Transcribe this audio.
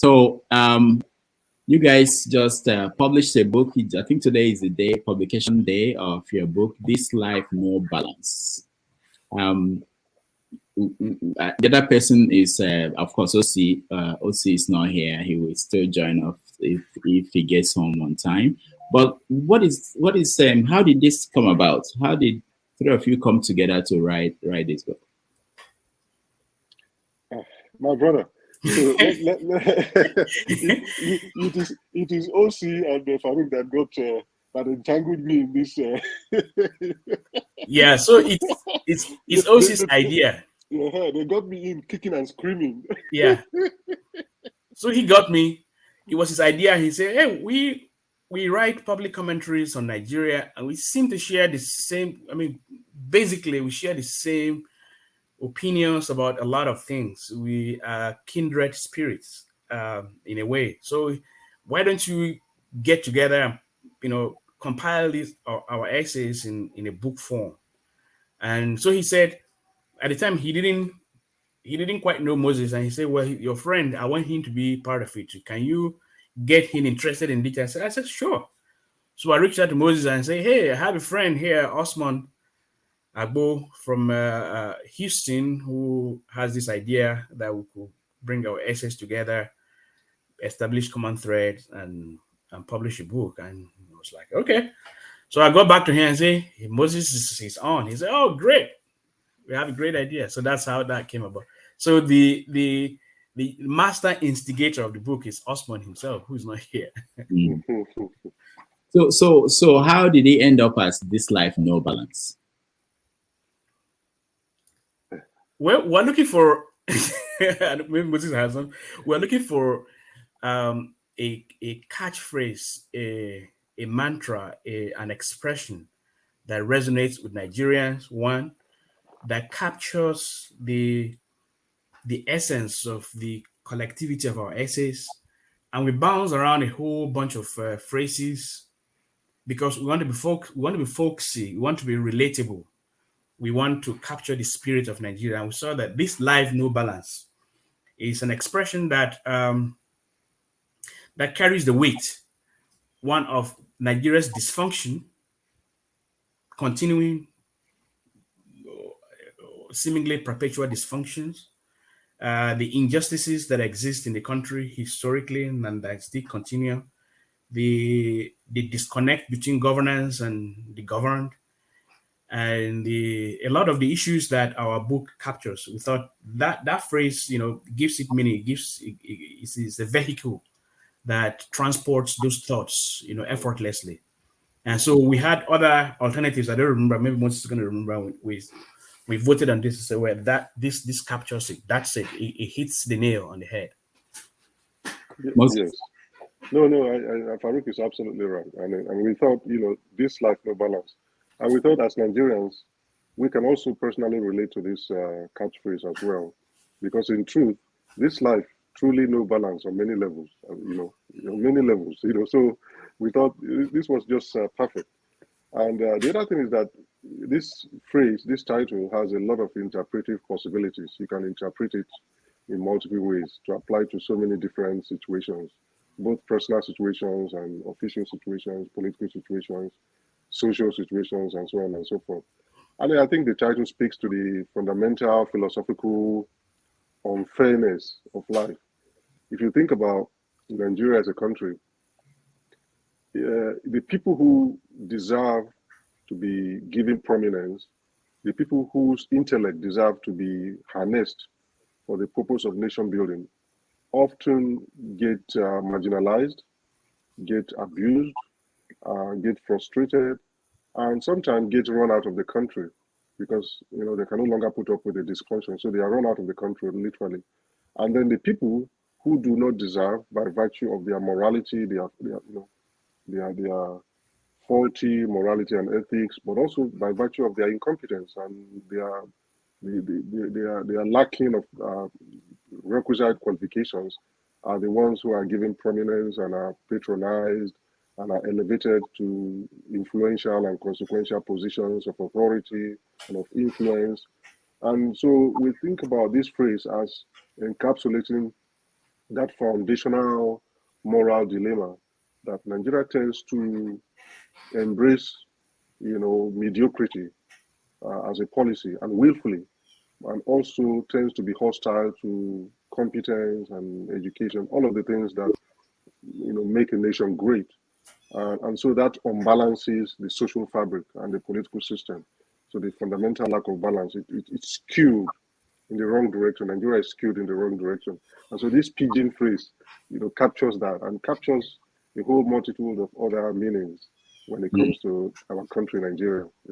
So you guys just published a book. I think today is the day, publication day of your book, This Life No Balance. Um, the other person is, of course, OC. OC is not here. He will still join us if he gets home on time. But how did this come about? How did three of you come together to write this book? My brother. So it is OC and Farooq that that entangled me in this. Yeah, so it's OC's idea. They got me in kicking and screaming. Yeah. So he got me. It was his idea. He said, "Hey, we write public commentaries on Nigeria, and we seem to share the same. I mean, basically, we share the same opinions about a lot of things. We are kindred spirits, in a way. So why don't you get together and compile our essays in a book form?" And so he said, at the time he didn't quite know Moses, and he said, "Well, your friend, I want him to be part of it. Can you get him interested in detail?" I said, "Sure." So I reached out to Moses and said, "Hey, I have a friend here, Osman Agbo from Houston, who has this idea that we could bring our essays together, establish common threads, and publish a book." And I was like, "Okay." So I got back to him and say, "Hey, Moses is on." He said, "Oh, great. We have a great idea." So that's how that came about. So the master instigator of the book is Osman himself, who's not here. Mm. So how did he end up as This Life No Balance? Well, we're looking for maybe Moses has some. We're looking for a catchphrase, a mantra, an expression that resonates with Nigerians. One that captures the essence of the collectivity of our essays, and we bounce around a whole bunch of phrases because we want to be folksy, we want to be relatable, we want to capture the spirit of Nigeria. And we saw that this life no balance is an expression that that carries the weight, one of Nigeria's dysfunction, continuing seemingly perpetual dysfunctions, the injustices that exist in the country historically and that still continue, the disconnect between governance and the governed, and a lot of the issues that our book captures. We thought that phrase, gives it meaning. It's a vehicle that transports those thoughts, effortlessly. And so we had other alternatives. I don't remember. Maybe Moses is going to remember. We voted on this to say, well, that this captures it. That's it. It hits the nail on the head. Yes. No. Farooq is absolutely right. And we thought, this life no balance. And we thought as Nigerians, we can also personally relate to this catchphrase as well, because in truth, this life truly no balance on many levels. Many levels. So we thought this was just perfect. And the other thing is that this phrase, this title, has a lot of interpretive possibilities. You can interpret it in multiple ways to apply to so many different situations, both personal situations and official situations, political situations, social situations, and so on and so forth. And I think the title speaks to the fundamental philosophical unfairness of life. If you think about Nigeria as a country, the people who deserve to be given prominence, the people whose intellect deserve to be harnessed for the purpose of nation building, often get marginalized, get abused, get frustrated, and sometimes get run out of the country because they can no longer put up with the dysfunction. So they are run out of the country literally. And then the people who do not deserve, by virtue of their morality, their faulty morality and ethics, but also by virtue of their incompetence and their lacking of requisite qualifications, are the ones who are given prominence and are patronized and are elevated to influential and consequential positions of authority and of influence. And so we think about this phrase as encapsulating that foundational moral dilemma that Nigeria tends to embrace, mediocrity as a policy and willfully, and also tends to be hostile to competence and education, all of the things that make a nation great. And so that unbalances the social fabric and the political system. So the fundamental lack of balance, it's skewed in the wrong direction. Nigeria is skewed in the wrong direction. And so this pigeon phrase, captures that and captures a whole multitude of other meanings when it comes to our country, Nigeria.